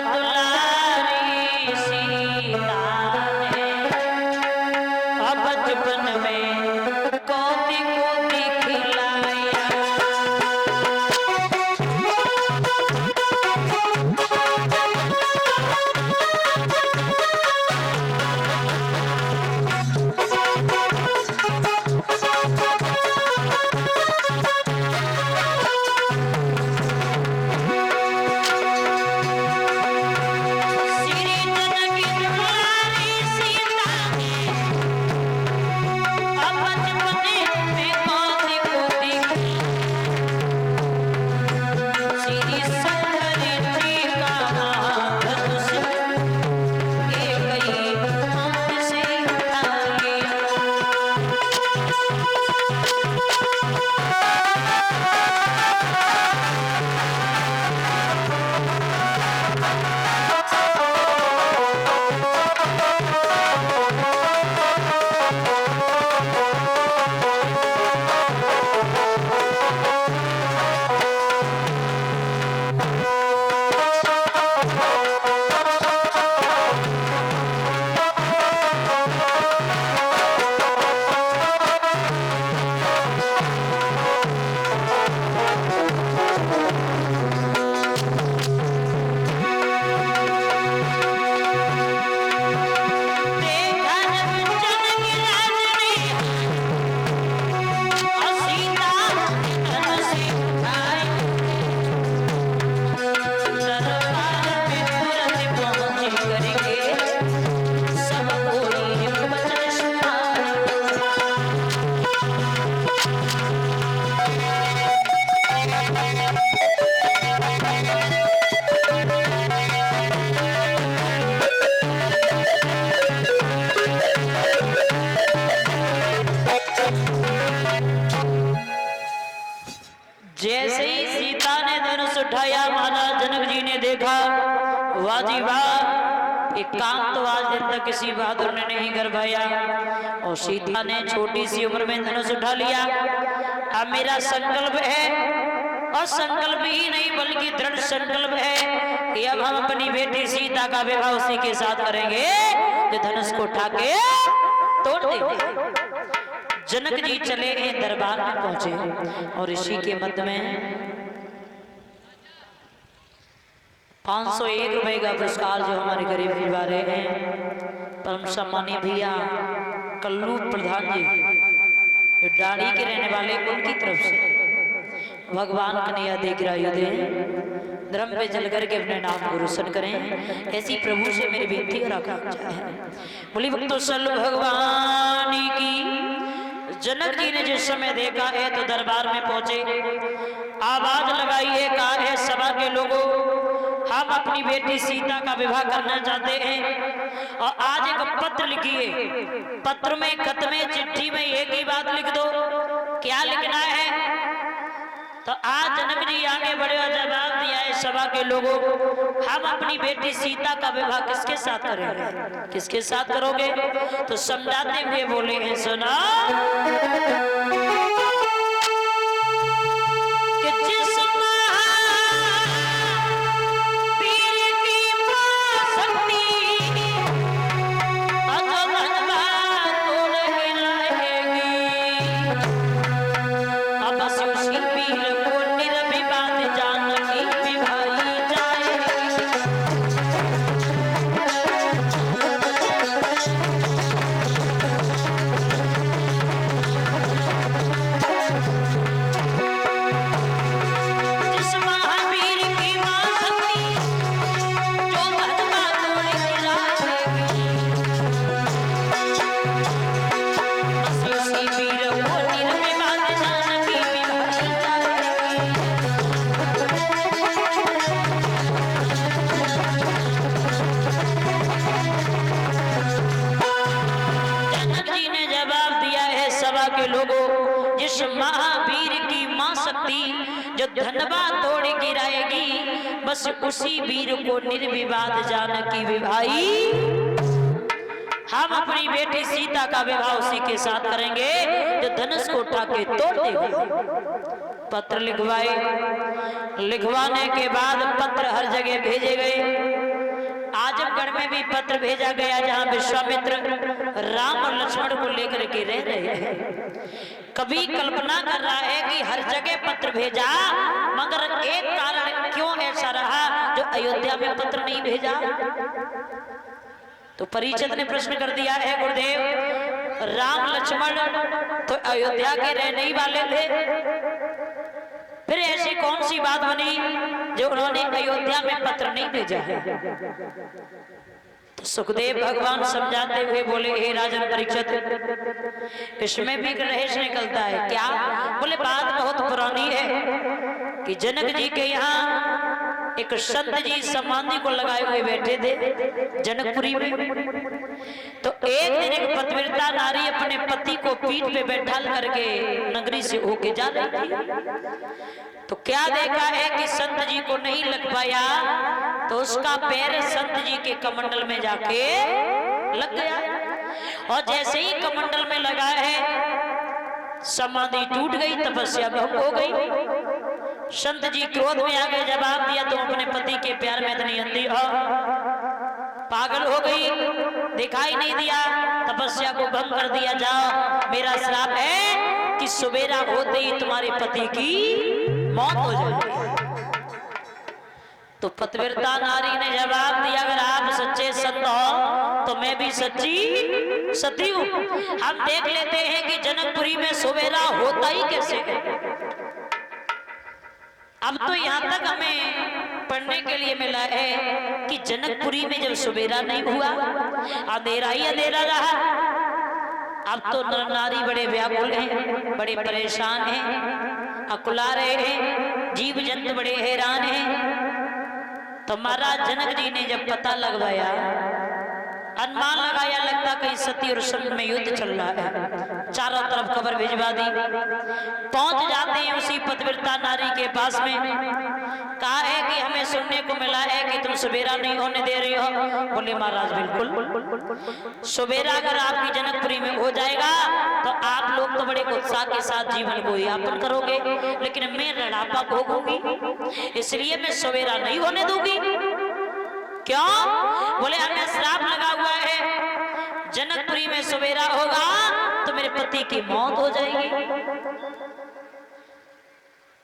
दुलारी सीता ने बचपन में कोती कोती खिलाया। जैसे ही सीता ने धनुष उठाया, महाराज जनक जी ने देखा, वाह जी वाह, एक काम तो आज दिन तक किसी बहादुर ने नहीं कर पाया। और सीता ने छोटी सी उम्र में धनुष उठा लिया। अब मेरा संकल्प है, और संकल्प ही नहीं बल्कि दृढ़ संकल्प है कि अब हम अपनी बेटी सीता का विवाह उसी के साथ करेंगे जो धनुष को उठा के तोड़ देंगे। जनक जी चले हैं, दरबार में पहुंचे और ऋषि के मध्य में 501 रुपए का पुरस्कार जो हमारे गरीब परिवारे हैं, परम सम्मानीय भैया कल्लू प्रधान जी जो डाड़ी के रहने वाले, उनकी तरफ से भगवान कन्हैया देख धर्म पे चल करके अपने नाम को रोशन करें। ऐसी प्रभु से मेरी बेनती और आकांक्षा है। बोली भक्तों सल भगवान की। जनक जी ने जिस समय देखा है तो दरबार में पहुंचे, आवाज लगाई है, कहा है सभा के लोगों, हम अपनी बेटी सीता का विवाह करना चाहते हैं और आज एक पत्र लिखिए। पत्र में, खत में, चिट्ठी में एक ही बात लिख दो, क्या लिखना है? तो आज जनक जी आगे बढ़े और जवाब दिया है सभा के लोगों, हम अपनी बेटी सीता का विवाह किसके साथ करेंगे? किसके साथ करोगे? तो समझाते हुए बोले हैं, सुना कि जिस जिस महावीर की मां शक्ति जो धनवा तोड़ गिराएगी, बस उसी वीर को निर्विवाद जानकी विभाई, हम अपनी बेटी सीता का विवाह उसी के साथ करेंगे जो धनुष को उठा के तोड़ देगा। पत्र लिखवाए, लिखवाने के बाद पत्र हर जगह भेजे गए। पत्र भेजा गया जहां विश्वामित्र राम और लक्ष्मण को लेकर के रह रहे हैं। कभी कल्पना कर रहा है कि हर जगह पत्र भेजा, मगर एक कारण क्यों ऐसा रहा जो अयोध्या में पत्र नहीं भेजा। तो परीक्षित ने प्रश्न कर दिया है, गुरुदेव राम लक्ष्मण तो अयोध्या के रहने ही वाले थे, फिर ऐसी कौन सी बात बनी जो उन्होंने अयोध्या में पत्र नहीं भेजा है। तो सुखदेव भगवान समझाते हुए बोले, हे राजन परीक्षित, इसमें भी रहस्य निकलता है। क्या? बोले बात बहुत पुरानी है कि जनक जी के यहाँ एक संत जी समाधि को लगाए हुए बैठे थे जनकपुरी में। तो एक दिन एक पतिव्रता नारी अपने पति को पीठ पे बैठा करके नगरी से होके जा रही थी। तो क्या देखा है कि संत जी को नहीं लग पाया, तो उसका पैर संत जी के कमंडल में जाके लग गया, और जैसे ही कमंडल में लगा है समाधि टूट गई, तपस्या भंग हो गई। संत जी क्रोध में आ गए, जवाब दिया तुम अपने पति के प्यार में इतनी अंधी हो, पागल हो गई, दिखाई नहीं दिया, तपस्या को भंग कर दिया, जाओ मेरा श्राप है कि सुबेरा होते ही तुम्हारे पति की मौत हो जाएगी। तो पतिव्रता नारी ने जवाब दिया, अगर आप सच्चे संत हो तो मैं भी सच्ची सती हूं। हम देख लेते हैं कि जनकपुरी में सुबेरा होता ही कैसे है। अब तो यहाँ तक हमें पढ़ने के लिए मिला है कि जनकपुरी में जब सुबेरा नहीं हुआ, अंधेरा ही अंधेरा रहा। अब तो नर नारी बड़े व्याकुल हैं, बड़े परेशान हैं, अकुला रहे हैं, जीव जंतु बड़े हैरान हैं। तो महाराज जनक जी ने जब पता लगवाया, अनुमान लगाया, लगता कहीं सती और संत में युद्ध चल रहा है, चारों तरफ खबर भिजवा दी। पहुंच जाते हैं उसी पतिव्रता नारी के पास में, कहा है कि हमें सुनने को मिला है कि तुम सुबेरा नहीं होने दे रही हो। बोले महाराज बिल्कुल, सुबेरा अगर आपकी जनकपुरी में हो जाएगा तो आप लोग तो बड़े उत्साह के साथ जीवन को यापन करोगे, लेकिन मैं रड़ापा भोगूंगी, इसलिए मैं सुबेरा नहीं होने दूंगी। क्यों? बोले हमें श्राप लगा हुआ है, जनकपुरी में सुबेरा होगा तो मेरे पति की मौत हो जाएगी।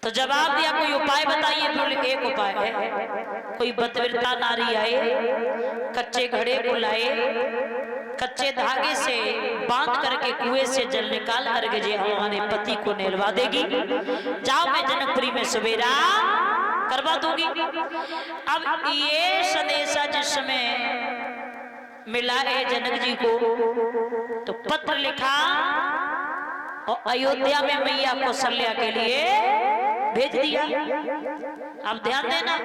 तो जवाब दिया कोई उपाय बताइए। बोले एक उपाय है, कोई पतिव्रता नारी आए, कच्चे घड़े को लाए, कच्चे धागे से बांध करके कुएं से जल निकाल करके जो हमारे पति को नहलवा देगी, जाओ मैं जनकपुरी में सुबेरा करवा दूंगी। अब ये संदेशा जिस समय मिला है जनक जी को, तो पत्र लिखा और अयोध्या में मैया कौशल्या के लिए भेज दिया। अब ध्यान देना,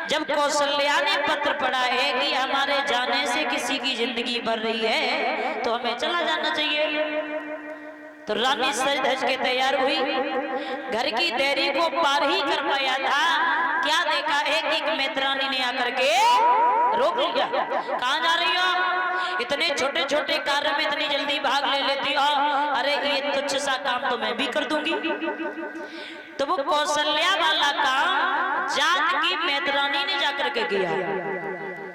जब कौशल्या ने पत्र पढ़ा है कि हमारे जाने से किसी की जिंदगी बढ़ रही है तो हमें चला जाना चाहिए, तो रानी सज धज के तैयार हुई। घर की देरी को पार ही कर पाया था, क्या देखा है कि एक मैत्रानी ने आकर के रोक लिया। कहाँ जा रही हो? इतने छोटे छोटे कार्य में इतनी जल्दी भाग ले लेती हो? अरे ये तुच्छ सा काम तो मैं भी कर दूंगी। तो वो कौशल्या वाला काम जात की मैत्रानी ने जाकर के किया।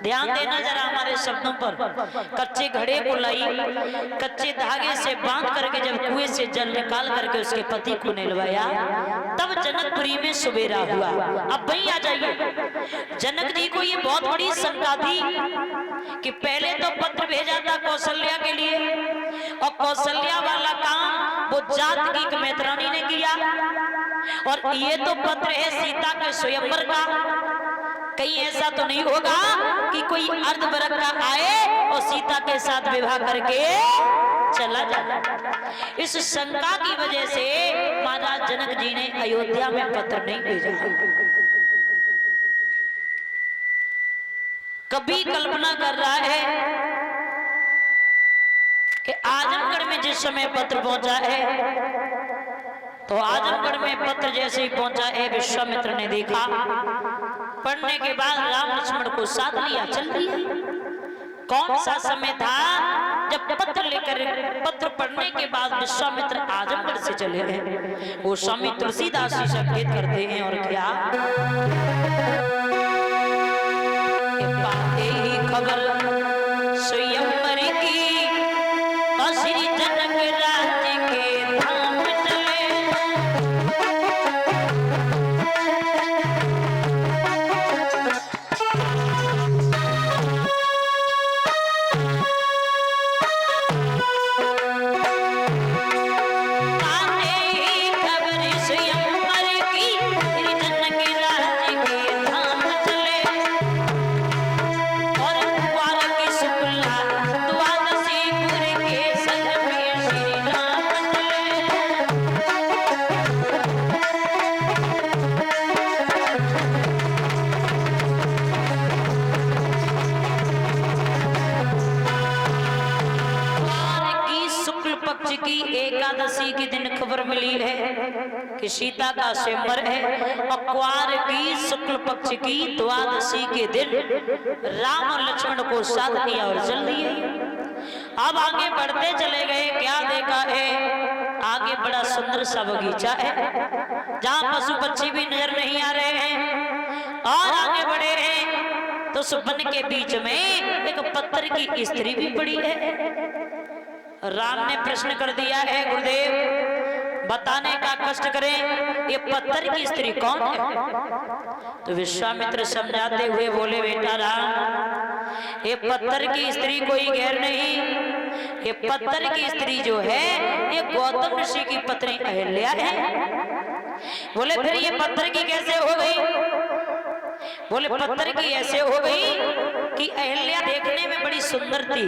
ध्यान देना जरा हमारे शब्दों पर। कच्चे घड़े को लाई, कच्चे धागे से बांध करके जब कुएं से जल निकाल करके उसके पति को नहलवाया, तब जनकपुरी में सुबेरा हुआ। अब वहीं आ जाइए, जनक जी को ये बहुत बड़ी शंका थी कि पहले तो पत्र भेजा था कौशल्या के लिए, और कौशल्या वाला काम वो जात की मैत्रानी ने किया, और ये तो पत्र है सीता के स्वयंवर का, कहीं ऐसा तो नहीं होगा कि कोई अर्धवर्ग का आए और सीता के साथ विवाह करके चला जाए। इस शंका की वजह से महाराज जनक जी ने अयोध्या में पत्र नहीं भेजा। कभी कल्पना कर रहा है कि आजमगढ़ में जिस समय पत्र पहुंचा है, तो आजमगढ़ में पत्र जैसे ही पहुंचा है, विश्वामित्र ने देखा, पढ़ने के बाद राम लक्ष्मण को साथ लिया, चल दिया। कौन सा समय था जब पत्र लेकर, पत्र पढ़ने के बाद विश्वामित्र आजमगढ़ से चले हैं। वो स्वामी तुलसीदास जी संकेत करते हैं, और क्या खबर स्वयंवर की, तो श्री जनक राज्य के धाम चले। की एकादशी के दिन खबर मिली है कि सीता का स्वयंवर है। अक्वार की शुक्ल पक्ष की द्वादशी के दिन राम और लक्ष्मण को साथ लिया और चल दिए। अब आगे बढ़ते चले गए, क्या देखा है, आगे बड़ा सुंदर सा बगीचा है जहां पशु पक्षी भी नजर नहीं आ रहे हैं। और आगे बढ़े हैं तो उस वन के बीच में एक पत्थर की स्त्री भी पड़ी है। राम ने प्रश्न कर दिया है, गुरुदेव बताने का कष्ट करें, ये पत्थर की स्त्री कौन है? तो विश्वामित्र समझाते हुए बोले, बेटा राम, ये पत्थर की स्त्री कोई गैर नहीं, ये पत्थर की स्त्री जो है ये गौतम ऋषि की पत्नी अहिल्या है। बोले फिर ये पत्थर की कैसे हो गई? बोले पत्थर की ऐसे हो गई कि अहिल्या देखने में बड़ी सुंदर थी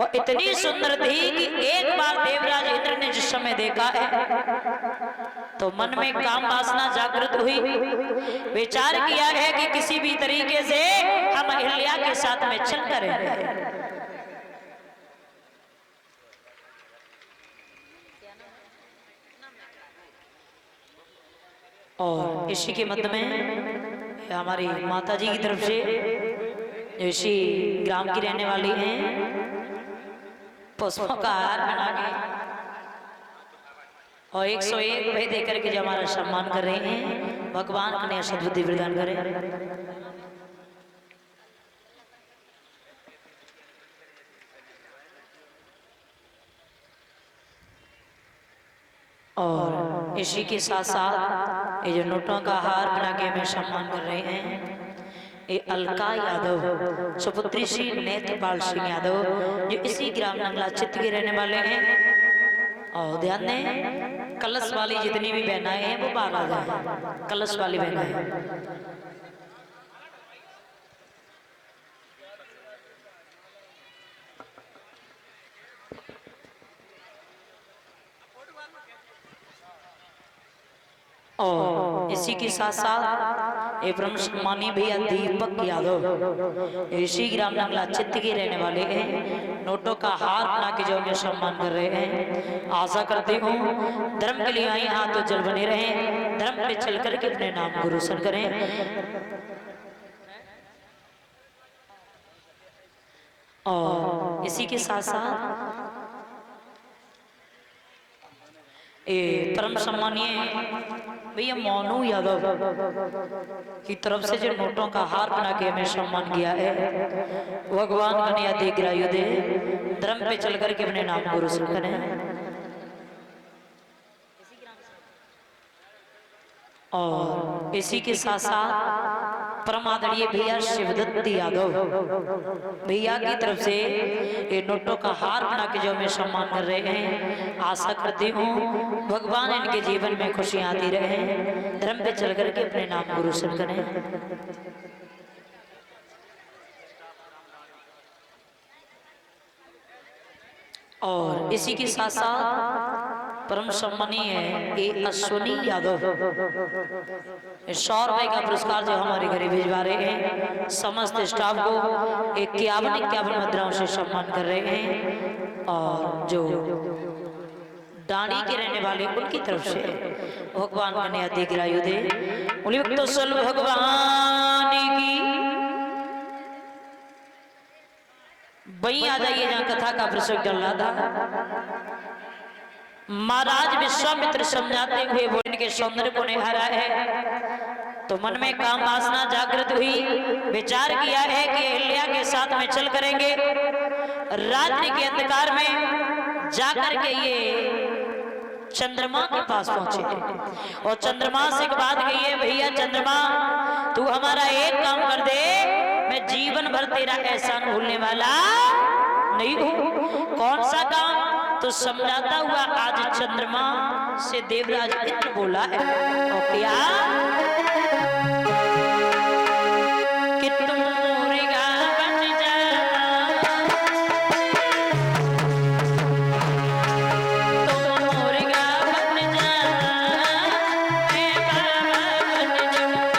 और इतनी सुंदर थी कि एक बार देवराज इंद्र ने जिस समय देखा है तो मन में काम वासना जागृत हुई। विचार किया है कि किसी भी तरीके से हम अहिल्या के साथ में चल करें। और इसी के मध्य में हमारी माता जी की तरफ से जो इसी ग्राम की रहने वाली हैं, पुष्पों का हार बना के और 101 रुपए देकर के जो हमारा सम्मान कर रहे हैं, भगवान कन्या सद्बुद्धि प्रदान करें। और इसी के साथ साथ ये जो नोटों का हार बना के हमें सम्मान कर रहे हैं, ये अलका यादव सुपुत्री श्री नेत्रपाल सिंह यादव जो इसी ग्राम नंगला चित्त के रहने वाले हैं। और ध्यान दें, कलश वाली जितनी भी बहनाएं हैं वो बाहर आ जाए, कलश वाली बहनाएं। और इसी के साथ साथ ये ब्रह्म सम्मानी भैया दीपक यादव इसी ग्राम नंगला चित्त के रहने वाले हैं, नोटों का हार बना के जो हमें सम्मान कर रहे हैं। आशा करती हूँ धर्म के लिए आई हाथ तो जल बने रहें, धर्म पे चल करके अपने नाम को रोशन करें। और इसी के साथ साथ परम सम्मानीय भैया मोनू यादव की तरफ से जो नोटों का हार बना के हमें सम्मान किया है, भगवान कन्या दीर्घायु दे, धर्म पे चल करके अपने नाम को रोशन करें। और इसी के साथ साथ परम आदरणीय भैया शिवदत्त यादव भैया की तरफ से ये नोटों का हार बना के जो हमें सम्मान कर रहे हैं। आशा करती हूँ भगवान इनके जीवन में खुशियाँ आती रहे, धर्म पे चल करके अपने नाम को रोशन करें। और इसी के साथ साथ परम सम्मानीय ए अश्वनी यादव 100 रुपए का पुरस्कार जो हमारे घरे भिजवा रहे हैं, समस्त स्टाफ को 51 मुद्राओं से सम्मान कर रहे हैं। और जो डाणी के रहने वाले उनकी तरफ से भगवान कन्या दीर्घायु दे, भगवान की वहीं आ जाइए जहां कथा का प्रसंग चल रहा था। महाराज विश्वामित्र समझाते हुए वो इनके सौंदर्य को निहारा है तो मन में काम वासना जागृत हुई, विचार किया है कि अहिल्या के साथ में चल करेंगे। रात्रि के अंधकार में जाकर के ये चंद्रमा के पास पहुंचे और चंद्रमा से एक बात कही है, भैया चंद्रमा तू हमारा एक काम कर दे, मैं जीवन भर तेरा एहसान भूलने वाला नहीं हूं। कौन सा काम? तो समझाता हुआ आज चंद्रमा से देवराज इंद्र बोला है और क्या कि तुम मुर्गा बन जाना, तुम मुर्गा बन जाना, मैं बाबा बन जाऊंगा,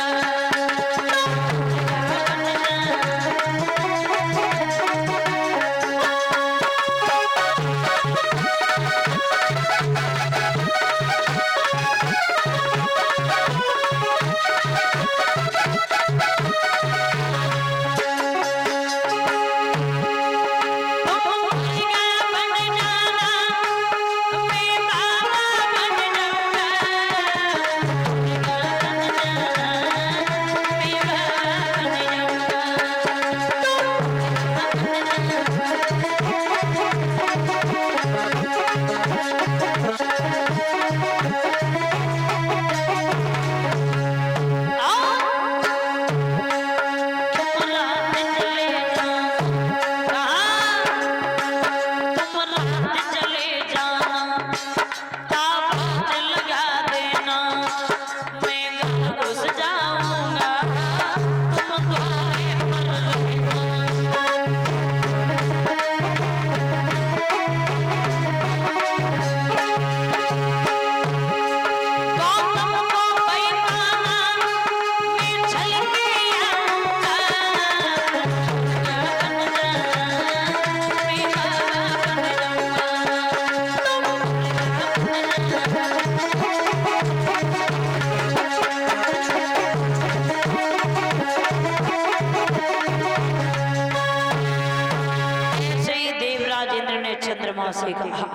चंद्रमा से कहा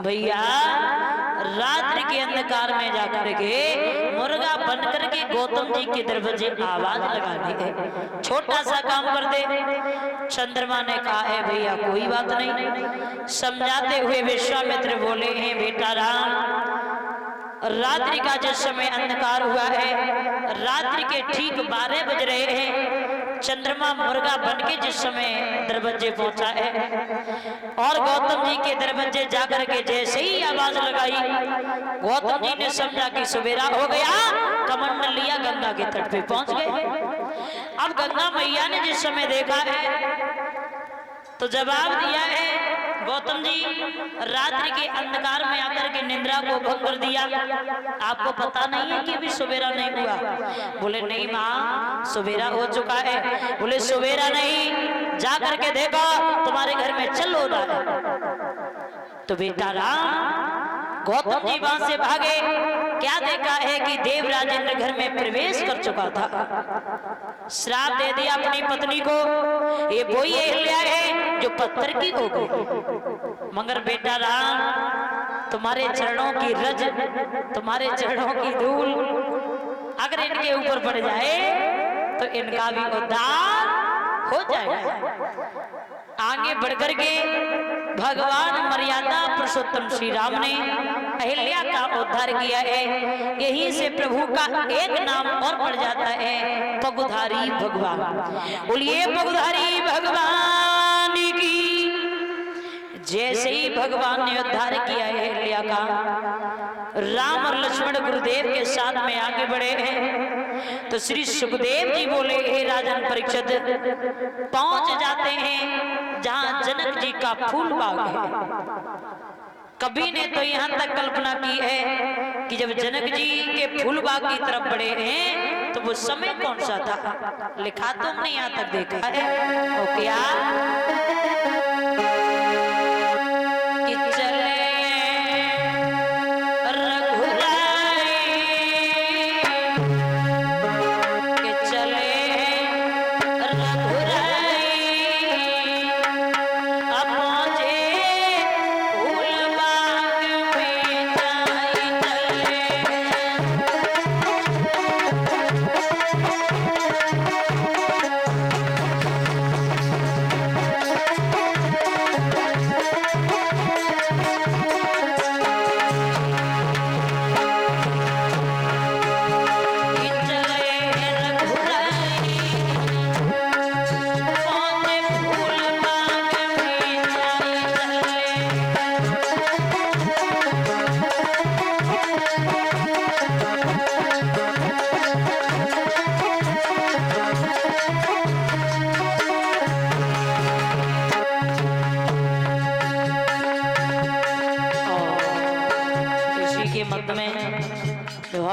भैया रात्रि के अंधकार में जाकर के मुर्गा बनकर के गौतम जी के दरवाजे आवाज लगानी है, छोटा सा काम कर दे। चंद्रमा ने कहा है भैया कोई बात नहीं। समझाते हुए विश्वामित्र बोले हैं बेटा राम, रात्रि का जिस समय अंधकार हुआ है, रात्रि के ठीक 12 बज रहे हैं, चंद्रमा मुर्गा बनके जिस समय दरवाजे पहुंचा है और गौतम जी के दरवाजे जाकर के जैसे ही आवाज लगाई, गौतम जी ने समझा कि सवेरा हो गया, कमंडल लिया गंगा के तट पे पहुंच गए। अब गंगा मैया ने जिस समय देखा है तो जवाब दिया है, गौतम जी रात्रि के अंधकार में आकर के निद्रा को भंग कर दिया, आपको पता नहीं है कि अभी सवेरा नहीं हुआ? बोले नहीं माँ सवेरा हो चुका है। बोले सवेरा नहीं, जा करके देखो तुम्हारे घर में चल हो रहा है। तो बेटा राम गौतम जी वहां से भागे, क्या देखा है कि देवराज इंद्र घर में प्रवेश कर चुका था। श्राप दे दिया अपनी पत्नी को, ये वही अहिल्या है जो पत्थर की हो गई। मगर बेटा राम तुम्हारे चरणों की रज, तुम्हारे चरणों की धूल अगर इनके ऊपर पड़ जाए तो इनका भी उद्धार हो जाएगा। आगे बढ़कर के भगवान मर्यादा पुरुषोत्तम श्री राम ने अहिल्या का उद्धार किया है। यहीं से प्रभु का एक नाम और पड़ जाता है, पगुधारी भगवान। बोलिए पगुधारी भगवान की। जैसे ही भगवान ने उद्धार किया है अहिल्या का, राम और लक्ष्मण गुरुदेव के साथ में आगे बढ़े हैं तो श्री सुखदेव जी बोले हे राजन परीक्षित, पहुंच जाते हैं जहां जनक जी का फूल बाग है। कभी ने तो यहाँ तक कल्पना की है कि जब जनक जी के फूल बाग की तरफ बढ़े हैं तो वो समय कौन सा था, लिखा तो हमने यहाँ तक देखा है। तो क्या कि चले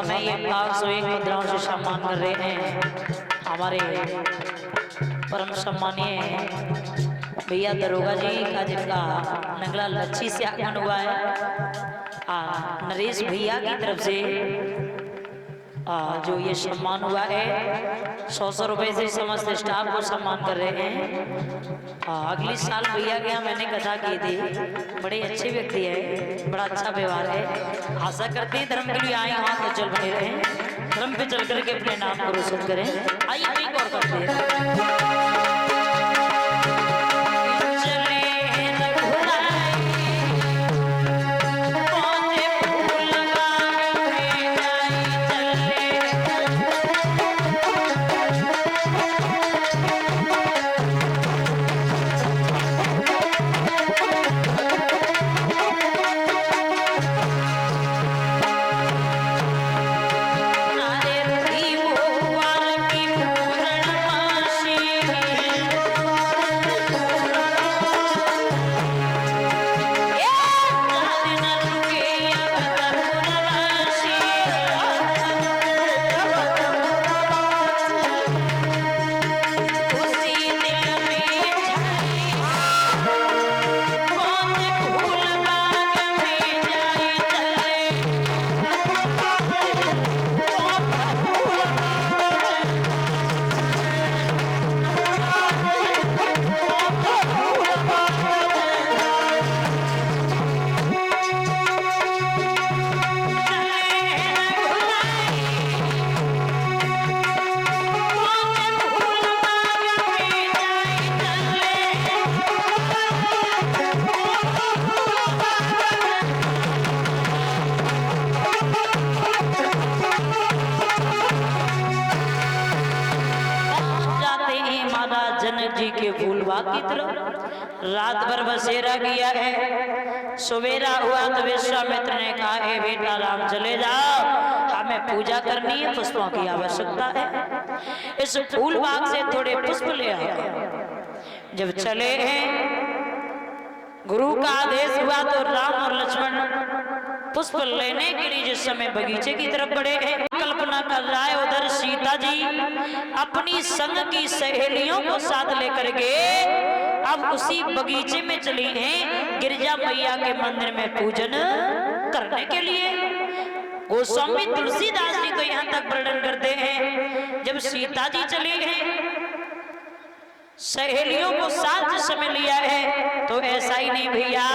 हमें ये 501 मुद्राओं से सम्मान कर रहे हैं हमारे परम सम्मानीय भैया दरोगा जी का, जिनका नगला लच्छी से आगमन हुआ है। नरेश भैया की तरफ से जो ये सम्मान हुआ है 100 रुपए से समस्त स्टाफ को सम्मान कर रहे हैं। अगले साल भैया के यहाँ मैंने कथा की थी, बड़े अच्छे व्यक्ति है, बड़ा अच्छा व्यवहार है। आशा करते हैं धर्म के लिए आए वहाँ तो चल बने रहे, धर्म पे चल करके अपने नाम को रोशन करें। आइए एक और करते हैं। की तरफ रात भर बसेरा किया है। सवेरा हुआ तो विश्वामित्र ने कहा, हे बेटा राम चले जाओ, हमें पूजा करनी है, पुष्पों की आवश्यकता है, इस फूल बाग से थोड़े पुष्प ले आओ। जब चले हैं गुरु का आदेश हुआ तो राम और लक्ष्मण पुष्प लेने के लिए जिस समय बगीचे की तरफ बढ़े हैं, कल्पना कर रहा है उधर सीता जी अपनी संग की सहेलियों को साथ लेकर के अब उसी बगीचे में चली हैं गिरजा मैया के मंदिर में पूजन करने के लिए। गोस्वामी तुलसीदास जी तो यहाँ तक वर्णन करते हैं, जब सीता जी चली हैं सहेलियों को साथ जिस समय लिया है तो ऐसा ही नहीं भैया,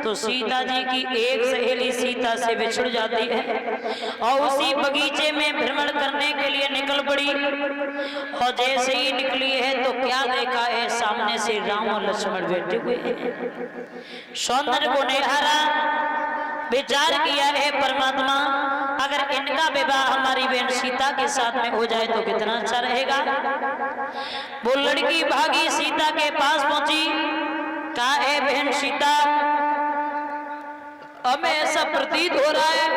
तो सीता जी की एक सहेली सीता से बिछुड़ जाती है और उसी बगीचे में भ्रमण करने के लिए निकल पड़ी। और जैसे ही निकली है तो क्या देखा है, सामने से राम और लक्ष्मण बैठे हुए हैं। सौंदर्य को निहारा, विचार किया है परमात्मा अगर इनका विवाह हमारी बहन सीता के साथ में हो जाए तो कितना अच्छा रहेगा। वो लड़की भागी सीता के पास पहुंची कहा है बहन सीता, हमें ऐसा प्रतीत हो रहा है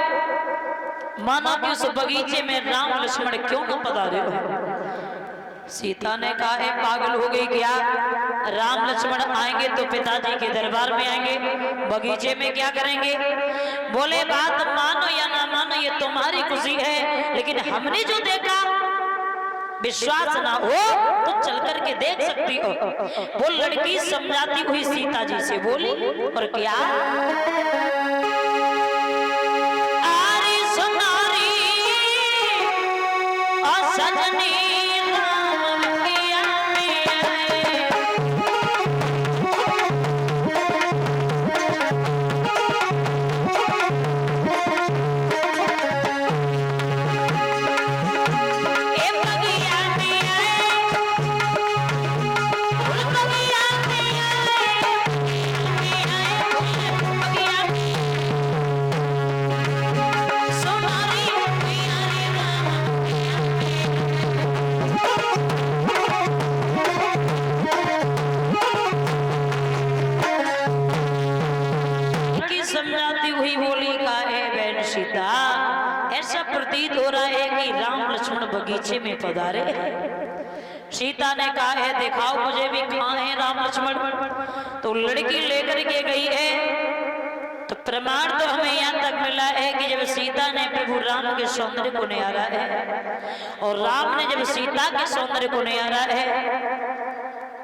मानो कि उस बगीचे में राम लक्ष्मण क्यों न पधारे हो। सीता ने कहा है पागल हो गई क्या, राम लक्ष्मण आएंगे तो पिताजी के दरबार में आएंगे, बगीचे में क्या करेंगे। बोले बात मानो या ना मानो ये तुम्हारी खुशी है, लेकिन हमने जो देखा विश्वास ना हो तो चल करके देख सकती हो। वो लड़की समझाती हुई सीता जी से बोली और क्या, आरी सुनारी और सजनी ऐसा प्रतीत हो रहा है कि राम लक्ष्मण बगीचे में पधारे। सीता ने कहा है दिखाओ मुझे भी कहाँ है राम लक्ष्मण। तो लड़की लेकर के गई है, तो प्रमाण तो हमें यहाँ तक मिला है कि जब सीता ने प्रभु राम के सौंदर्य को निहारा है और राम ने जब सीता के सौंदर्य को निहारा है,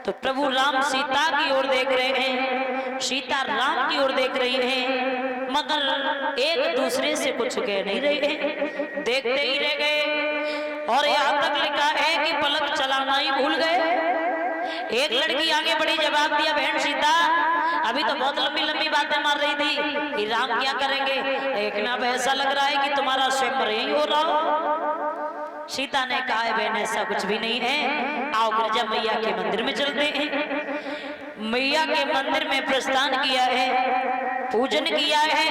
तो प्रभु राम सीता की ओर देख रहे हैं, सीता राम की ओर देख रही है, मगर एक दूसरे से कुछ कह नहीं रहे हैं, देखते ही रह गए। और यहाँ तक लिखा है कि पलक चलाना ही भूल गए। एक लड़की आगे बढ़ी, जवाब दिया बहन सीता अभी तो बहुत लंबी लंबी बातें मार रही थी कि राम क्या करेंगे, देखना अब ऐसा लग रहा है कि तुम्हारा स्वयंवर यही हो रहा हो। सीता ने कहा है बहन ऐसा कुछ भी नहीं है, आओ गिरजा मैया के मंदिर में चलते हैं। मैया के मंदिर में प्रस्थान किया है, पूजन किया है।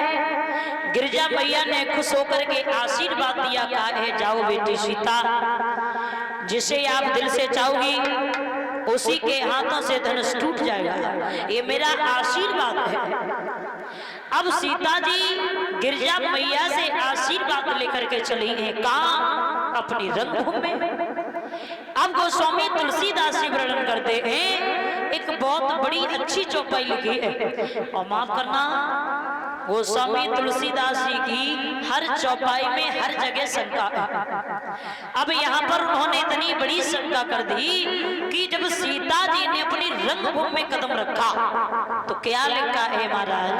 गिरजा मैया ने खुश होकर के आशीर्वाद दिया, कहा है जाओ बेटी सीता, जिसे आप दिल से चाहोगी उसी के हाथों से धनुष टूट जाएगा, ये मेरा आशीर्वाद है। अब सीता जी गिरजा मैया से आशीर्वाद लेकर के चली है, कहाँ अपनी रंगभूमि में। अब गोस्वामी तुलसीदास जी वर्णन करते हैं, एक बहुत बड़ी अच्छी चौपाई लिखी है, और माफ करना गोस्वामी तुलसीदास जी की हर चौपाई में हर जगह शंका है। अब यहाँ पर उन्होंने इतनी बड़ी शंका कर दी कि जब सीता जी ने अपनी रंगभूमि में कदम रखा तो क्या लिखा है महाराज,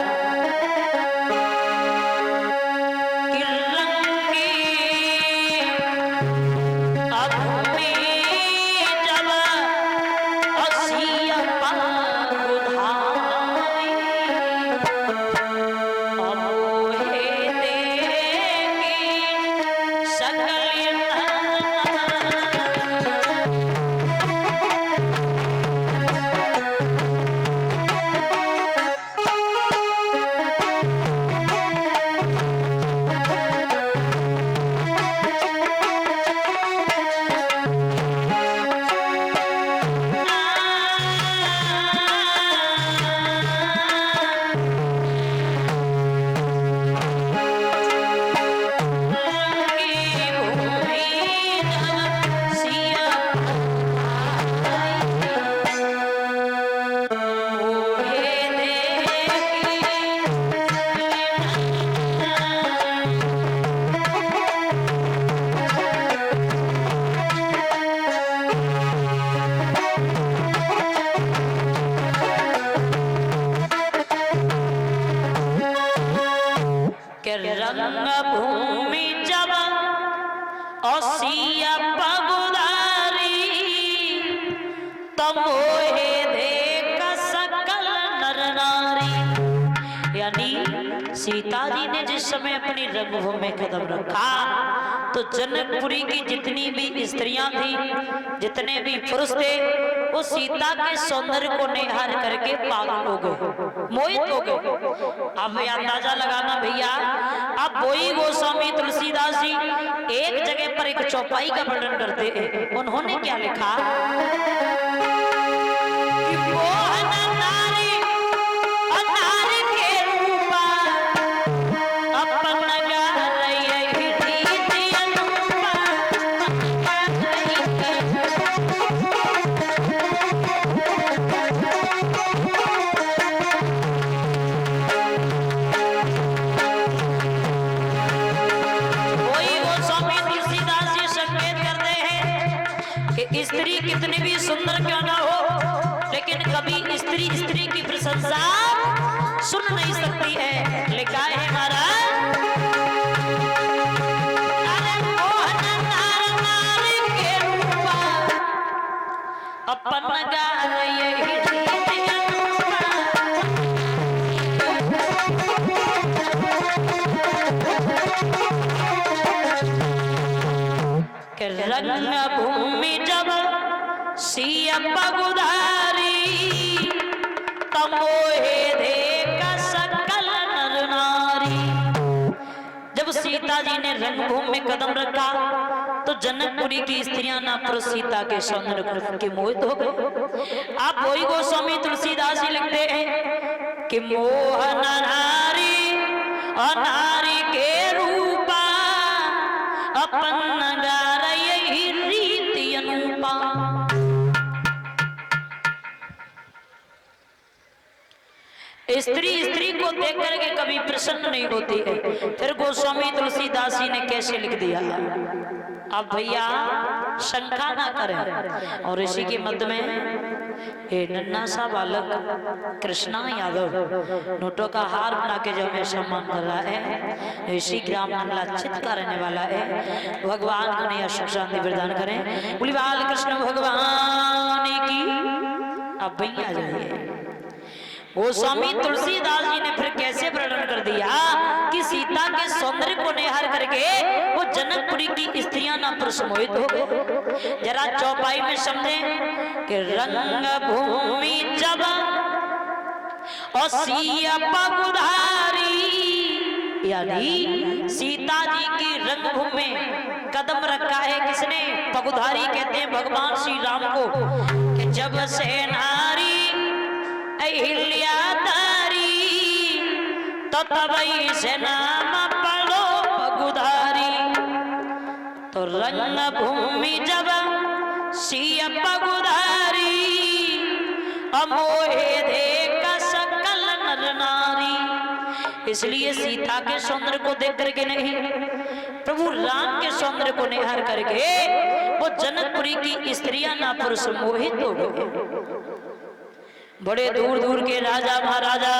भूमि जब औसिया पगुदारी तब मोहे देख सकल नर नारी। यानी सीता जी ने जिस समय अपनी रंगभूमि में कदम रखा तो जनकपुरी की जितनी भी स्त्रियां थी, जितने भी पुरुष थे, वो सीता के सौंदर्य को निहार करके पागल हो गए, मोहित हो गए। अब अंदाजा लगाना भैया, अब वही गोस्वामी तुलसीदास जी एक जगह पर एक चौपाई का वर्णन करते हैं, उन्होंने क्या लिखा कि मोहन नारी स्त्री कितनी भी सुंदर क्यों ना हो, लेकिन कभी स्त्री स्त्री की प्रशंसा सुन नहीं सकती है। लिखा है हमारा अपन रंग भूमि जब सिया पगुधारी तमोहे देख सकल नर नारी। जब सीता जी ने रंगभूमि में कदम रखा तो जनकपुरी की स्त्रियां ना पुरुष सीता के सौंदर्य के मोहित हो गए। आप वही गोस्वामी तुलसीदास जी लिखते हैं कि मोहन नारी और नारी के रूपा अपन नगार यही रीति अनुपा। स्त्री स्त्री को देख करके कभी प्रसन्न नहीं होती है। फिर गोस्वामी तुलसीदास जी ने कैसे लिख दिया, अब भैया शंका ना करें। और इसी के मध्य में ये नन्हा सा बालक कृष्णा यादव नोटों का हार बना के जो हमें सम्मान कर रहा है, इसी ग्राम मंगलाचित का रहने वाला है। भगवान उन्हें सुख शांति प्रदान करें। बोली बाल कृष्ण भगवान की। अब भैया जाइए, गोस्वामी तुलसीदास जी ने फिर कैसे वर्णन कर दिया कि सीता के सौंदर्य को निहार करके वो जनकपुरी की स्त्रियां ना प्रसमोहित हो गए। जरा चौपाई में समझे कि रंग भूमि जब और सिया पगुधारी, यानी सीता जी की रंगभूमि में कदम रखा है किसने? पगुधारी कहते हैं भगवान श्री राम को। कि जब से नारी अहिल्या तारी तो तबई से नाम पढ़ो पगुधारी। तो रंग भूमि जब सिया पगुधारी अमोहे देख सकल नर नारी। इसलिए सीता के सौंदर्य को देख करके नहीं, प्रभु राम के सौंदर्य को निहार करके वो जनकपुरी की स्त्रियां ना पुरुष मोहित हो गए। बड़े दूर दूर के राजा महाराजा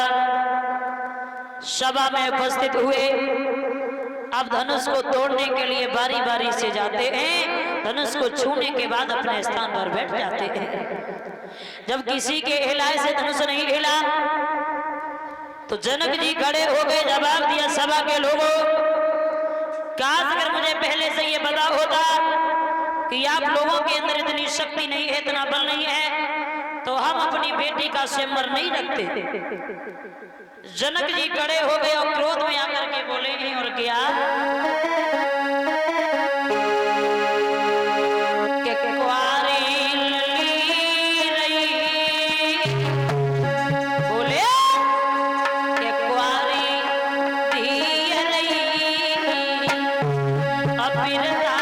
सभा में उपस्थित हुए। अब धनुष को तोड़ने के लिए बारी बारी से जाते हैं। धनुष को छूने के बाद अपने स्थान पर बैठ जाते हैं। जब किसी के हिलाए से धनुष नहीं हिला तो जनक जी खड़े हो गए, जवाब दिया सभा के लोगों, काश अगर मुझे पहले से ये पता होता कि आप लोगों के अंदर इतनी शक्ति नहीं है, इतना बल नहीं है, तो हम अपनी बेटी का स्वयंवर नहीं रखते। जनक जी खड़े हो गए और क्रोध में आकर के बोले नहीं और क्या कि कुंवारी लली रही, बोले कि कुंवारी धी रही अपिरता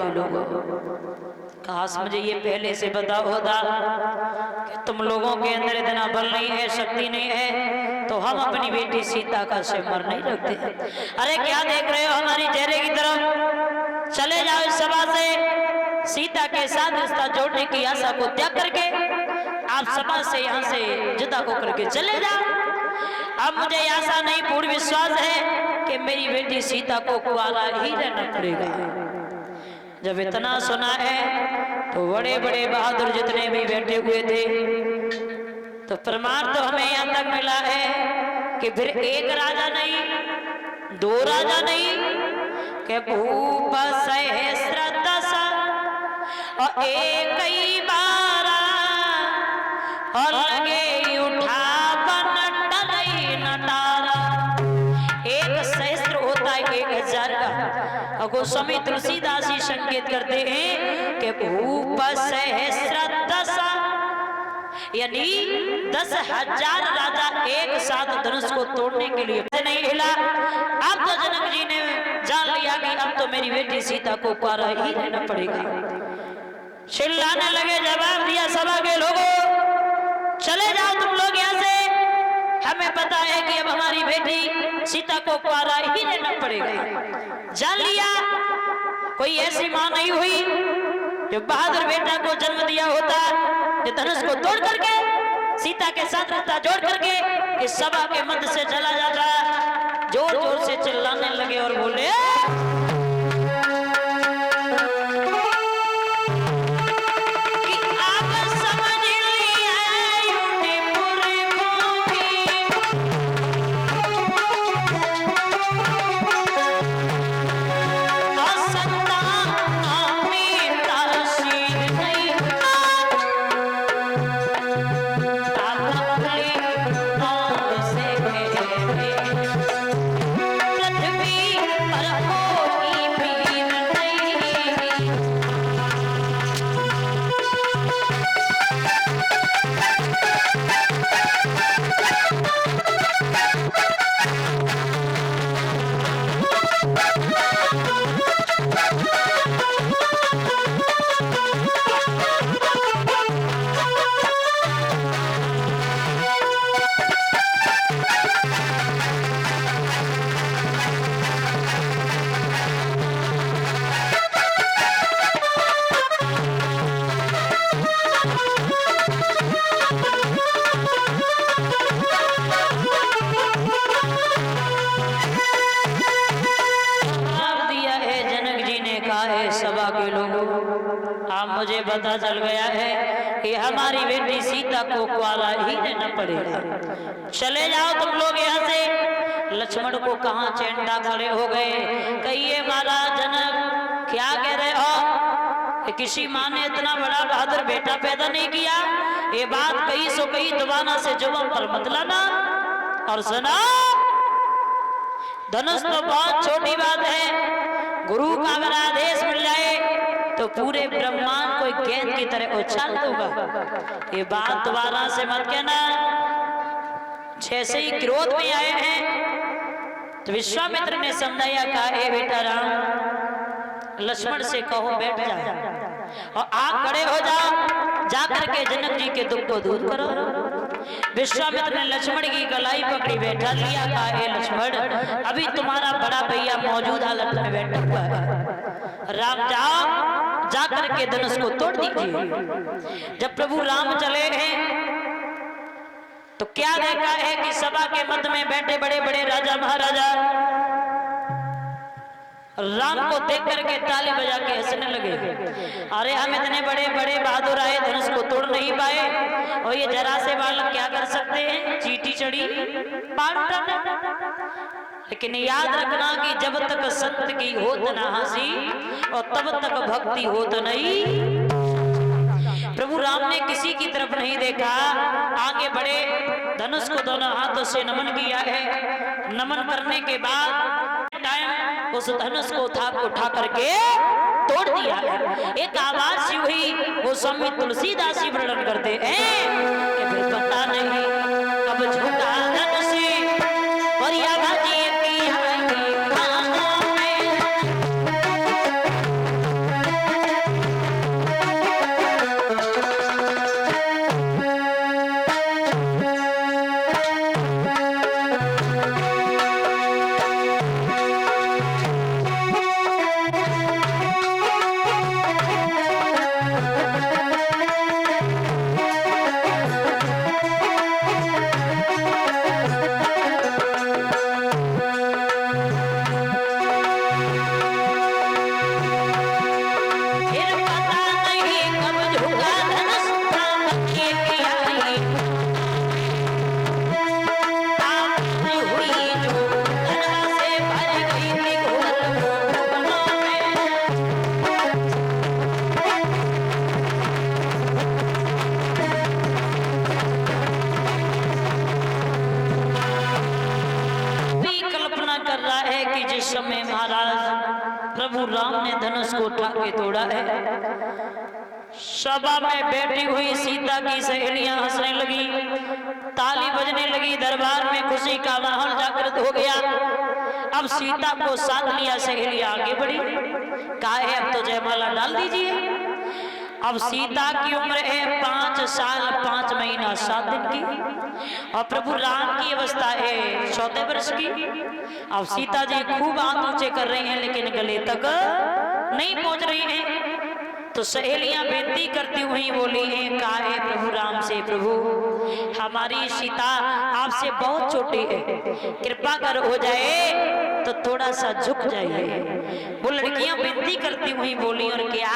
के लोगों, काश मुझे ये पहले से पता होता कि तुम लोगों के अंदर इतना बल नहीं है, शक्ति नहीं है, तो हम अपनी बेटी सीता का सिमर नहीं रखते। अरे क्या देख रहे हो हमारी चेहरे की तरफ? चले जाओ इस सभा से, सीता के साथ रिश्ता जोड़ने की आशा को त्याग करके आप सभा से यहाँ से जुदा होकर के चले जाओ। अब मुझे आशा नहीं, पूर्ण विश्वास है कि मेरी बेटी सीता को कुंवारा ही रहना पड़ेगा। जब इतना सुना है तो बड़े बड़े बहादुर जितने भी बैठे हुए थे, तो प्रमाण तो हमें यहाँ तक मिला है कि फिर एक राजा नहीं, दो राजा नहीं, कि भूप सहस्र दस और एक ही बारा और लगे उठावन डलई नटारा। एक सहस्त्र होता है 1000 का। गोस्वामी तुलसीदास जी संकेत करते हैं कि भूप सहस्र दस, यानी 10,000 राजा एक साथ धनुष को तोड़ने के लिए नहीं हिला। अब तो जनक जी ने जान लिया कि अब तो मेरी बेटी सीता को कुंवारा ही रहना पड़ेगा। चिल्लाने लगे, जवाब दिया सभा के लोगों, चले जाओ तुम लोग यहाँ से, हमें पता है कि अब हमारी बेटी सीता को कुंवारा ही रहना पड़ेगा। जान लिया कोई ऐसी मां नहीं हुई जो बहादुर बेटा को जन्म दिया होता, जो धनुष को तोड़ करके सीता के साथ रिश्ता जोड़ करके इस सभा के मध्य से चला जाता। जोर जोर से चिल्लाने लगे और बोले, मुझे पता चल गया है कि हमारी बेटी सीता को कुंवारा ही रहना पड़ेगा। चले जाओ तुम लोग यहाँ से। लक्ष्मण को कहाँ चैंडा खड़े हो गए। कहिए महाराज जनक, क्या कह रहे हो कि किसी माँ ने इतना बड़ा बहादुर बेटा पैदा नहीं किया? ये बात कही सो कही दोबारा से जुबान पर मत लाना। और सुना, धनुष तो बहुत छोटी बात है, गुरु का अगर आदेश मिल जाए तो पूरे ब्रह्मांड को गेंद की तरह उछाल दूंगा। ये बात दोबारा से मत कहना। जैसे ही क्रोध में आए हैं तो विश्वामित्र ने समझाया, कहा हे बेटा राम, लक्ष्मण से कहो बैठ जाओ और आप खड़े हो जाओ, जाकर के जनक जी के दुख को दूर करो। विश्वामित्र ने लक्ष्मण की कलाई पकड़ी, बैठा लिया। कहा हे लक्ष्मण, अभी तुम्हारा बड़ा भैया मौजूद हालत में बैठा हुआ है, राम जाओ जाकर के धनुष को तोड़ दीजिए। जब प्रभु राम चले हैं तो क्या देखा है कि सभा के मध्य में बैठे बड़े बड़े राजा महाराजा राम को देख करके ताली बजा के हंसने लगे। अरे हम इतने बड़े बड़े बहादुर आए, धनुष को तोड़ नहीं पाए, और ये जरा से बालक क्या कर सकते हैं? चीटी चढ़ी पार। लेकिन याद रखना कि जब तक संत की होत ना हंसी और तब तक भक्ति होत नहीं। प्रभु राम ने किसी की तरफ नहीं देखा, आगे बढ़े, धनुष को दोनों हाथों से नमन किया है। नमन करने के बाद टाइम उस धनुष को उठा करके तोड़ दिया है। एक आवाज सी हुई, वो स्वामी तुलसीदास जी वर्णन करते हैं कि फिर पता नहीं कब झुका धनुष और या भाजी की हाथों में को उठा के तोड़ा है। सभा में बैठी हुई सीता की सहेलियां हंसने लगी, ताली बजने लगी, दरबार में खुशी का माहौल जागृत हो गया। अब सीता को साथ लिया सहेलियां आगे बढ़ी, कहा है अब तो जयमाला डाल दीजिए। अब सीता की उम्र है 5 साल 5 महीना 7 दिन की और प्रभु राम की अवस्था है 14 वर्ष की। अब सीता जी खूब हाथ ऊंचे कर रही हैं लेकिन गले तक नहीं पहुंच रही हैं। तो सहेलियां बेनती करती हुई बोली हैं, कहा है प्रभु राम से, प्रभु हमारी सीता आपसे बहुत छोटी है, कृपा कर हो जाए तो थोड़ा सा झुक जाइए। वो लड़कियां बेनती करती हुई बोली और क्या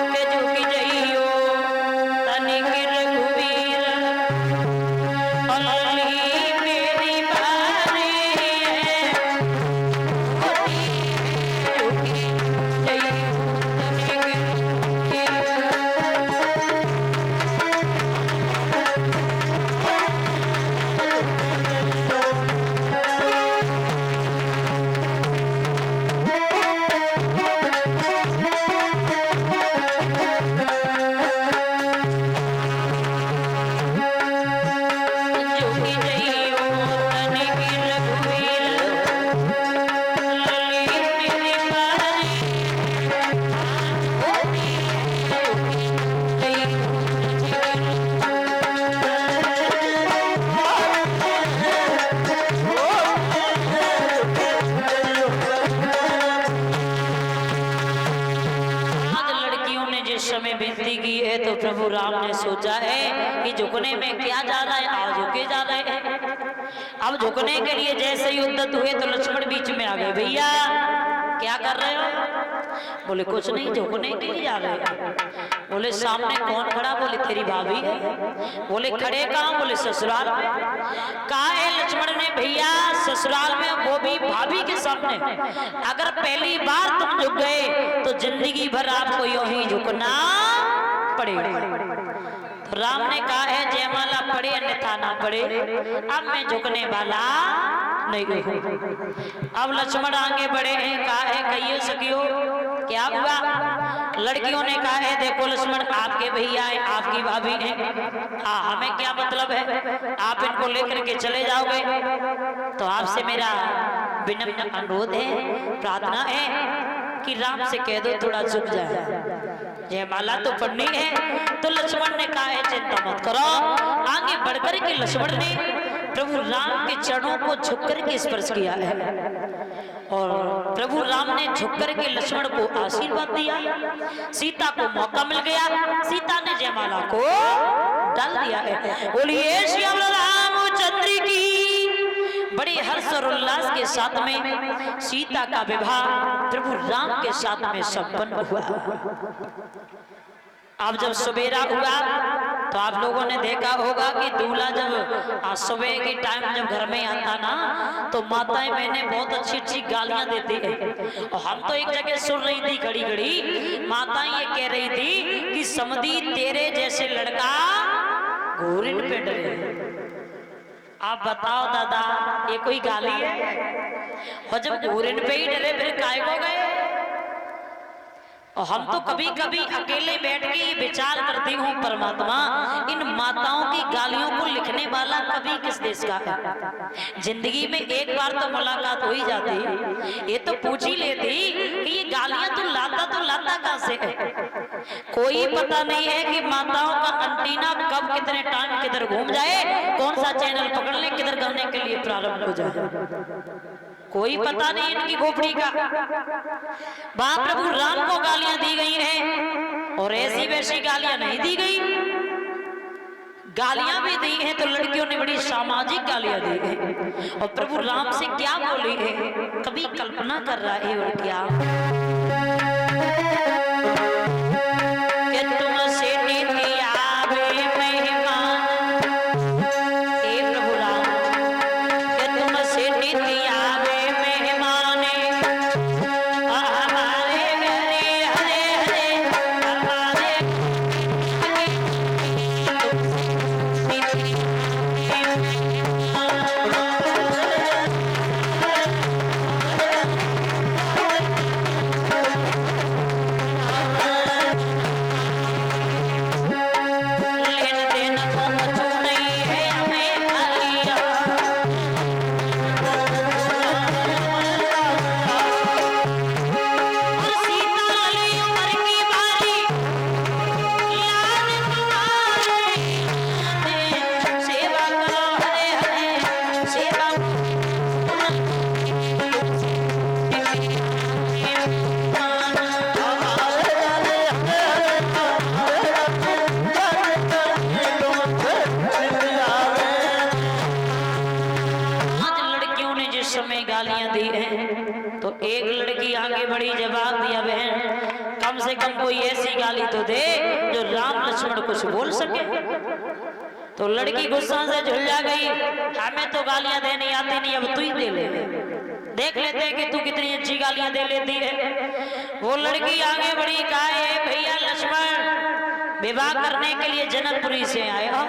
के झुकी जाइयो तनिक रघुवीर अल्ली मेरी बारी है, झुकी जाइयो तो प्रभु राम ने सोचा है कि झुकने में क्या जा रहा है, आज झुके जा रहे हैं। अब झुकने के लिए जैसे ही उद्यत हुए तो लक्ष्मण बीच में आ गए, भैया क्या कर रहे हो? बोले कुछ नहीं, झुकने के लिए जा रहे हैं। बोले सामने कौन खड़ा? बोले तेरी भाभी है। बोले खड़े कहाँ? बोले ससुराल में। कहा है लक्ष्मण ने, भैया ससुराल में, वो भी भाभी के सामने। अगर पहली बार तुम झुक गए तो जिंदगी भर आपको यूं ही झुकना पड़ेगा। तो राम ने कहा है जयमाला पड़े अन्यथा ना पड़े, अब मैं झुकने वाला नहीं हूँ। अब लक्ष्मण आगे बढ़े हैं, कहा है कहिए सखियो क्या हुआ? लड़कियों ने कहा है देखो लक्ष्मण आपके भैया है, आपकी भाभी है, हमें क्या मतलब है, आप इनको लेकर के चले जाओगे। तो आपसे मेरा विनम्र अनुरोध है, प्रार्थना है कि राम से कह दो थोड़ा झुक जाए, जयमाला तो पढ़नी है। तो लक्ष्मण ने कहा है चिंता मत करो। आगे बढ़कर के लक्ष्मण ने प्रभु राम के चरणों को झुक करके स्पर्श किया है और प्रभु राम ने झुक करके लक्ष्मण को आशीर्वाद दिया। सीता को मौका मिल गया, सीता ने जयमाला को डाल दिया है। बोलिए श्याम रामचंद्र की। बड़े हर्ष और उल्लास के साथ में सीता का विवाह प्रभु राम के साथ में संपन्न हुआ। अब जब सवेरा हुआ तो आप लोगों ने देखा होगा कि दूल्हा जब सुबह के टाइम जब घर में आता ना तो माताएं बहनें बहुत अच्छी अच्छी गालियां देती है। और हम तो एक जगह सुन रही थी खड़ी खड़ी, माताएं ये कह रही थी कि समधी तेरे जैसे लड़का घोरिन पे डरे। आप बताओ दादा ये कोई गाली है? और जब घोरिन पे ही डरे फिर काय को गए? और हम तो कभी कभी अकेले बैठ के ये विचार करती हूँ, परमात्मा इन माताओं की गालियों को लिखने वाला कभी किस देश का है? जिंदगी में एक बार तो मुलाकात हो ही जाती, ये तो पूछ ही लेती कि ये गालियां तो लाता कहां से है? कोई पता नहीं है कि माताओं का अंटीना कब कितने टाइम किधर घूम जाए, कौन सा चैनल पकड़ ले, किधर गाने के लिए प्रारंभ हो जाए, कोई पता नहीं इनकी खोपड़ी का। वहां प्रभु राम को गालियां दी गई हैं और ऐसी वैसी गालियां नहीं दी गई। गालियां भी दी हैं तो लड़कियों ने बड़ी सामाजिक गालियां दी हैं। और प्रभु राम से क्या बोली है कभी कल्पना कर रहा है और क्या कि तुमसे नीति आवे मेहमान, हे प्रभु राम कि तुमसे नीति आवे मेहमान, हमारे घरे हरे हरे हमारे तो एक लड़की आगे बढ़ी, जवाब दिया, बहन कम से कम कोई ऐसी गाली तो दे जो राम लक्ष्मण कुछ बोल सके। तो लड़की गुस्सा से झुलझा गई, हमें तो गालियां देनी आती नहीं, अब तू ही दे ले, देख लेते हैं कि तू कितनी अच्छी गालियां दे लेती है। वो लड़की आगे बढ़ी, कहा है भैया लक्ष्मण विवाह करने के लिए जनकपुरी से आए हो।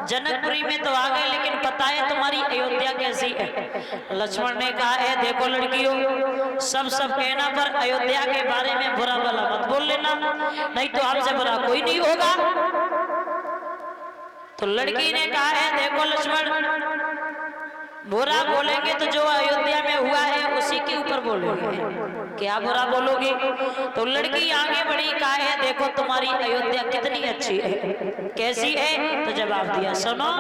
जनकपुरी में तो आ गए, लेकिन पता है तुम्हारी अयोध्या कैसी है। लक्ष्मण ने कहा है देखो लड़कियों, सब कहना पर अयोध्या के बारे में बुरा भला मत बोल लेना, नहीं तो आपसे बुरा कोई नहीं होगा। तो लड़की ने कहा है देखो लक्ष्मण, बुरा बोलेंगे तो जो अयोध्या में हुआ है उसी के ऊपर बोलेंगे, क्या बुरा बोलोगे। तो लड़की आगे बढ़ी, कहा है देखो तुम्हारी अयोध्या कितनी अच्छी है, कैसी है। तो जवाब दिया, सुनो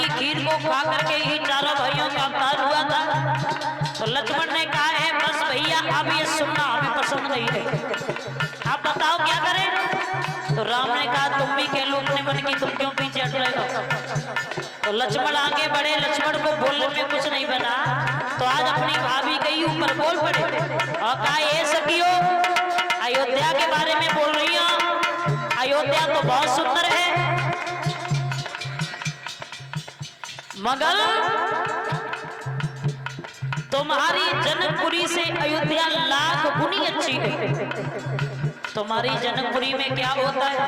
खीर को खा करके ही चारों भाइयों का अवतार हुआ था। तो लक्ष्मण ने कहा है बस भैया अब ये सुनना हमें पसंद नहीं है, आप बताओ क्या करें। तो राम ने कहा तुम भी कह लो अपने मन की, तुम क्यों पीछे हट रहे हो। तो लक्ष्मण आगे बढ़े, लक्ष्मण को बोलने में कुछ नहीं बना, तो आज अपनी भाभी के ऊपर बोल पड़े और कहा ये सखियो अयोध्या के बारे में बोल रही हूँ, अयोध्या तो बहुत सुंदर है, मगर तुम्हारी जनकपुरी से अयोध्या लाख गुनी अच्छी है। तुम्हारी जनकपुरी में क्या होता है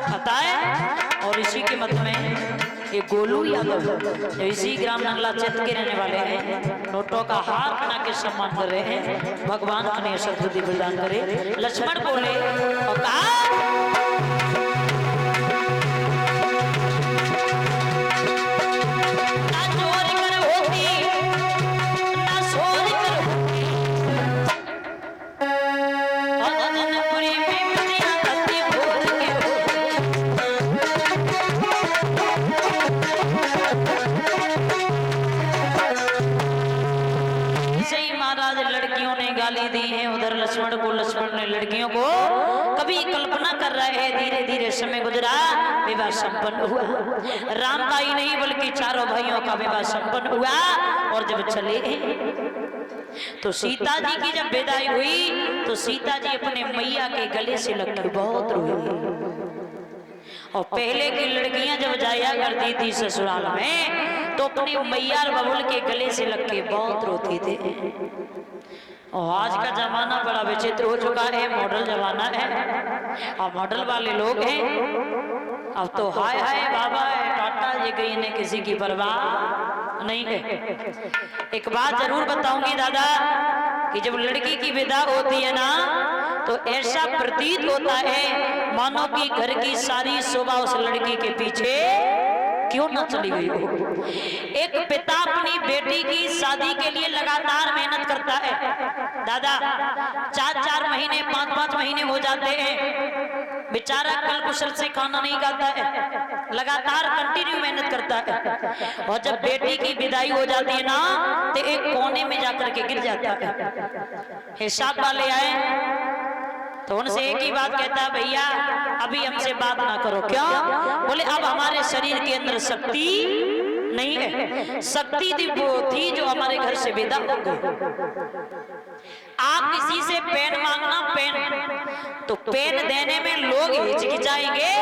पता है। और इसी के मत में ये गोलू यादव जो इसी ग्राम नंगला क्षेत्र के रहने वाले हैं, नोटों का हार बना के सम्मान कर रहे हैं। भगवान उन्हें सद्बुद्धि प्रदान करे। लक्ष्मण बोले और कहा लक्ष्मण ने लड़कियों को कभी कल्पना कर रहे हैं। धीरे धीरे समय गुजरा, विवाह संपन्न हुआ। राम का ही नहीं बल्कि चारों भाइयों का विवाह संपन्न हुआ। और जब चले तो सीता जी की जब विदाई हुई तो सीता जी अपने मैया के गले से लग के बहुत रोई। और पहले की लड़कियां जब जाया करती थी ससुराल में तो अपनी मैया और बबुल के गले से लग के बहुत रोती थे। और आज का जमाना बड़ा विचित्र हो चुका है, मॉडल जमाना है और मॉडल वाले लोग हैं। अब तो हाय हाय बाबा है, टाटा ये कहीं ने किसी की परवाह नहीं है। एक बात जरूर बताऊंगी दादा कि जब लड़की की विदा होती है ना तो ऐसा प्रतीत होता है मानो कि घर की सारी शोभा उस लड़की के पीछे क्यों न चली गई हो। एक पिता अपनी बेटी की शादी के लिए लगातार मेहनत करता है दादा, 4-4 महीने 5-5 महीने हो जाते हैं, बेचारा कल कुशल से खाना नहीं खाता है, लगातार कंटिन्यू मेहनत करता है। और जब बेटी की विदाई हो जाती है ना तो एक कोने में जाकर के गिर जाता है। हिसाब वाले आए तो उनसे एक ही बात कहता है, भैया अभी हमसे बात ना करो। क्यों? बोले अब हमारे शरीर के अंदर शक्ति नहीं है, शक्ति थी जो हमारे घर से विदा हो गई। आप किसी से पेन मांगना, पेन तो पेन देने में लोग हिचकिचाएंगे।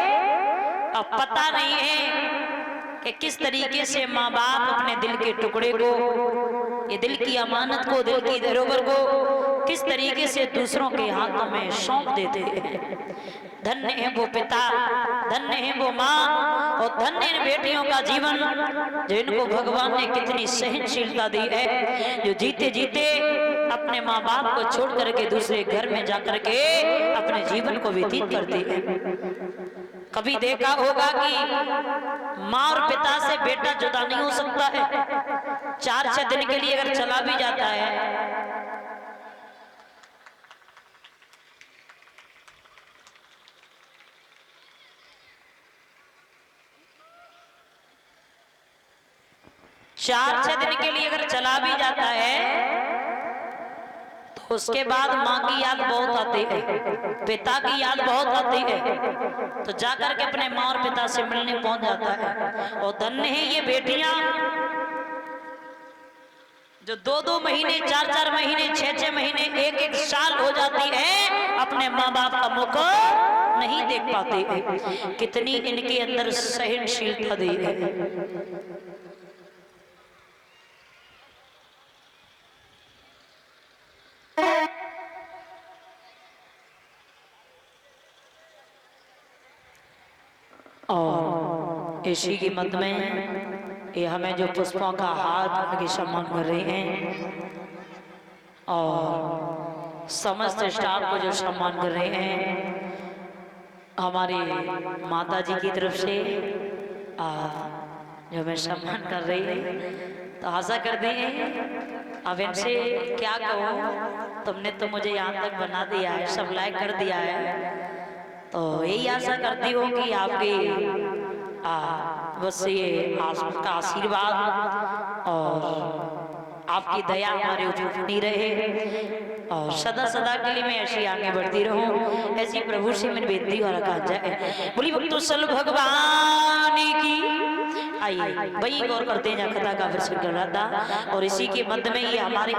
अब पता नहीं है कि किस तरीके से माँ बाप अपने दिल के टुकड़े को, ये दिल की अमानत को, दिल की धरोहर को किस तरीके से दूसरों के हाथों में सौंप देते हैं। धन्य है वो पिता, धन्य है वो माँ और धन्य है बेटियों का जीवन जो इनको भगवान ने कितनी सहनशीलता दी है, जो जीते जीते अपने माँ बाप को छोड़ करके दूसरे घर में जाकर के अपने जीवन को व्यतीत करती है। कभी देखा होगा कि माँ और पिता से बेटा जुदा नहीं हो सकता है, 4-6 दिन के लिए अगर चला भी जाता है, 4-6 दिन के लिए अगर चला भी जाता है तो उसके बाद माँ की याद बहुत आती है, पिता की याद बहुत आती है, तो जाकर के अपने माँ और पिता से मिलने पहुंच जाता है। और धन्य है ये बेटियां जो 2-2 महीने, 4-4 महीने, 6-6 महीने, 1-1 साल हो जाती है अपने माँ बाप का मुख नहीं देख पाते हैं। कितनी इनके अंदर सहनशीलता दी है। और इसी की मत में ये हमें जो पुष्पों का हाथ के सम्मान कर रहे हैं और समस्त स्टाफ को जो सम्मान कर रहे हैं, हमारी माता जी की तरफ से जो हमें सम्मान कर रही है, तो आशा करते हैं अब इनसे क्या कहूँ, तुमने तो मुझे यहाँ तक बना दिया है, सब लायक कर दिया है, तो यही आशा करती हूँ कि आपकी बस ये आपका आशीर्वाद और आपकी दया हमारे ऊपर बनी रहे और सदा सदा के लिए मैं ऐसी आगे बढ़ती रहूं, ऐसी प्रभु से मेरी बेनती और आकांक्षा है। बोली भक्तवत्सल भगवान की। आइए वही गौर करते हैं, कथा का प्रसंग कर रहा था और इसी के मध्य में ये हमारे